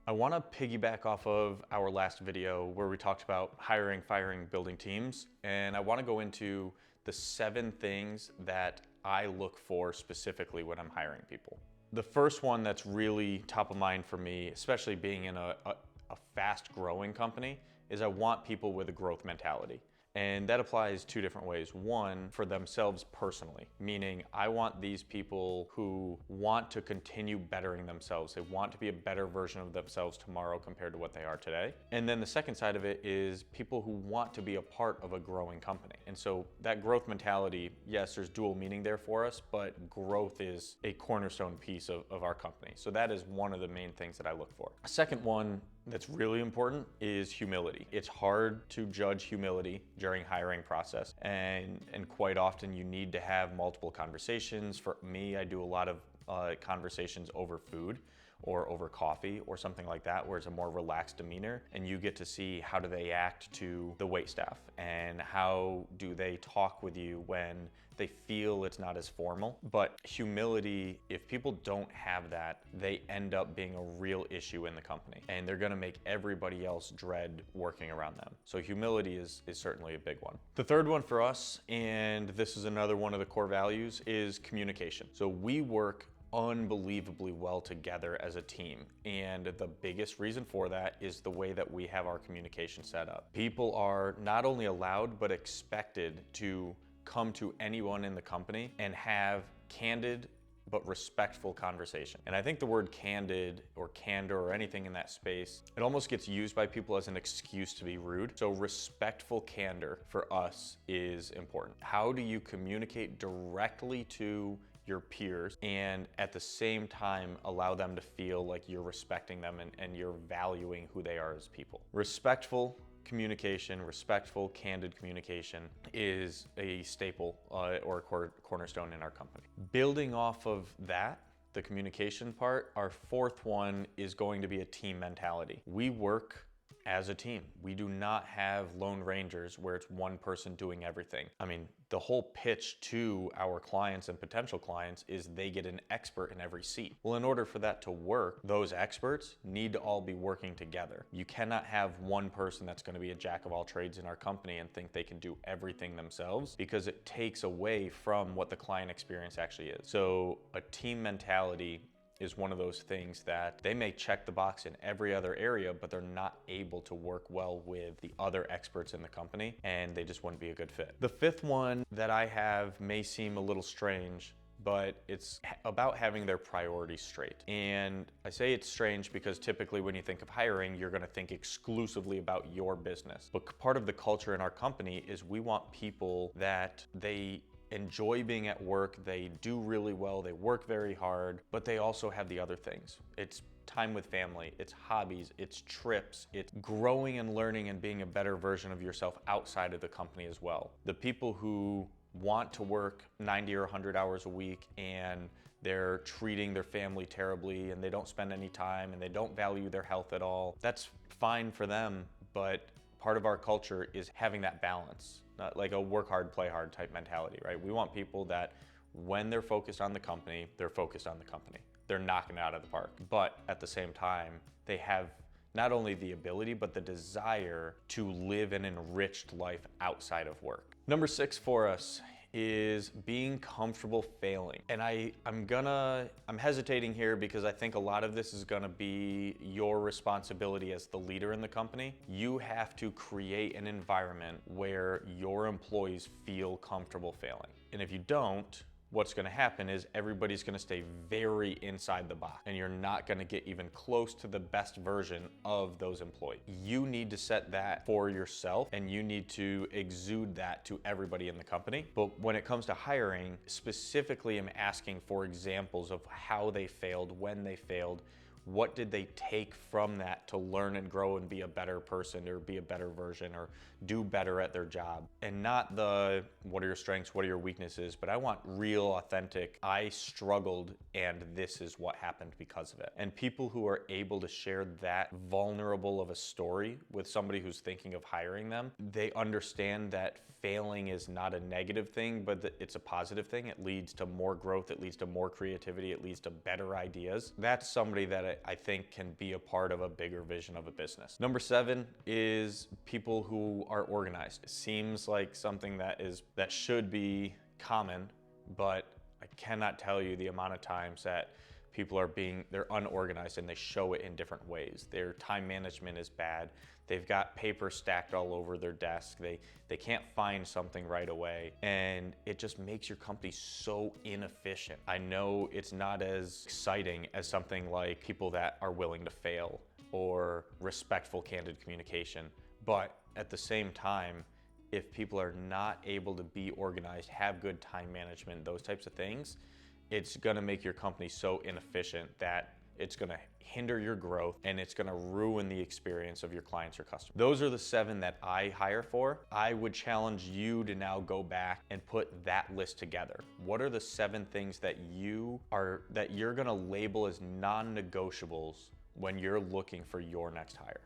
I want to piggyback off of our last video where we talked about hiring, firing, building teams. And I want to go into the 7 things that I look for specifically when I'm hiring people. The first one that's really top of mind for me, especially being in a fast growing company, is I want people with a growth mentality. And that applies 2 different ways. One, for themselves personally, meaning I want these people who want to continue bettering themselves. They want to be a better version of themselves tomorrow compared to what they are today. And then the second side of it is people who want to be a part of a growing company. And so that growth mentality, yes, there's dual meaning there for us, but growth is a cornerstone piece of our company. So that is one of the main things that I look for. A second one that's really important is humility. It's hard to judge humility during hiring process, and quite often you need to have multiple conversations. For me, I do a lot of conversations over food or over coffee or something like that, where it's a more relaxed demeanor, and you get to see how do they act to the wait staff and how do they talk with you when they feel it's not as formal. But humility, if people don't have that, they end up being a real issue in the company, and they're gonna make everybody else dread working around them. So humility is certainly a big one. The third one for us, and this is another one of the core values, is communication. So we work unbelievably well together as a team. And the biggest reason for that is the way that we have our communication set up. People are not only allowed, but expected to come to anyone in the company and have candid but respectful conversation. And I think the word candid or candor or anything in that space, it almost gets used by people as an excuse to be rude. So respectful candor for us is important. How do you communicate directly to your peers and at the same time allow them to feel like you're respecting them and you're valuing who they are as people? Respectful communication, respectful, candid communication is a staple or a cornerstone in our company. Building off of that, the communication part, our fourth one is going to be a team mentality. We work as a team. We do not have lone rangers where it's one person doing everything. I mean, the whole pitch to our clients and potential clients is they get an expert in every seat. Well, in order for that to work, those experts need to all be working together. You cannot have one person that's going to be a jack of all trades in our company and think they can do everything themselves, because it takes away from what the client experience actually is. So a team mentality is one of those things that they may check the box in every other area, but they're not able to work well with the other experts in the company, and they just wouldn't be a good fit. The fifth one that I have may seem a little strange, but it's about having their priorities straight. And I say it's strange because typically when you think of hiring, you're gonna think exclusively about your business. But part of the culture in our company is we want people that they enjoy being at work, they do really well, they work very hard, but they also have the other things. It's time with family, it's hobbies, it's trips, it's growing and learning and being a better version of yourself outside of the company as well. The people who want to work 90 or 100 hours a week and they're treating their family terribly and they don't spend any time and they don't value their health at all, that's fine for them, but part of our culture is having that balance, not like a work hard, play hard type mentality, right? We want people that when they're focused on the company, they're focused on the company. They're knocking it out of the park. But at the same time, they have not only the ability, but the desire to live an enriched life outside of work. Number 6 for us is being comfortable failing. And I'm hesitating here because I think a lot of this is gonna be your responsibility as the leader in the company. You have to create an environment where your employees feel comfortable failing. And if you don't, what's gonna happen is everybody's gonna stay very inside the box and you're not gonna get even close to the best version of those employees. You need to set that for yourself and you need to exude that to everybody in the company. But when it comes to hiring, specifically I'm asking for examples of how they failed, when they failed, what did they take from that to learn and grow and be a better person or be a better version or do better at their job? And not the, what are your strengths, what are your weaknesses, but I want real, authentic, I struggled and this is what happened because of it. And people who are able to share that vulnerable of a story with somebody who's thinking of hiring them, they understand that failing is not a negative thing, but that it's a positive thing. It leads to more growth, it leads to more creativity, it leads to better ideas. That's somebody that that I think can be a part of a bigger vision of a business. Number 7 is people who are organized. It seems like something that should be common, but I cannot tell you the amount of times that people they're unorganized and they show it in different ways. Their time management is bad. They've got paper stacked all over their desk. They can't find something right away. And it just makes your company so inefficient. I know it's not as exciting as something like people that are willing to fail or respectful, candid communication. But at the same time, if people are not able to be organized, have good time management, those types of things, it's gonna make your company so inefficient that it's gonna hinder your growth and it's gonna ruin the experience of your clients or customers. Those are the 7 that I hire for. I would challenge you to now go back and put that list together. What are the 7 things that you're gonna label as non-negotiables when you're looking for your next hire?